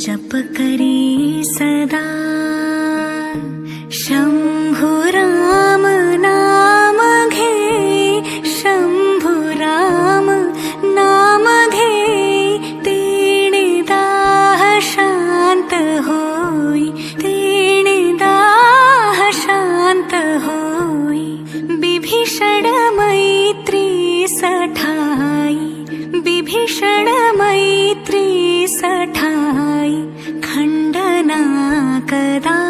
जप करी सदा शंभु राम नाम घे, शंभु राम नाम घे, तेणे दाह शांत होई, तेणे दाह शांत होई। बिभीषण मैत्री सठाई, बिभीषण मैत्री सठाई, खंडना कदा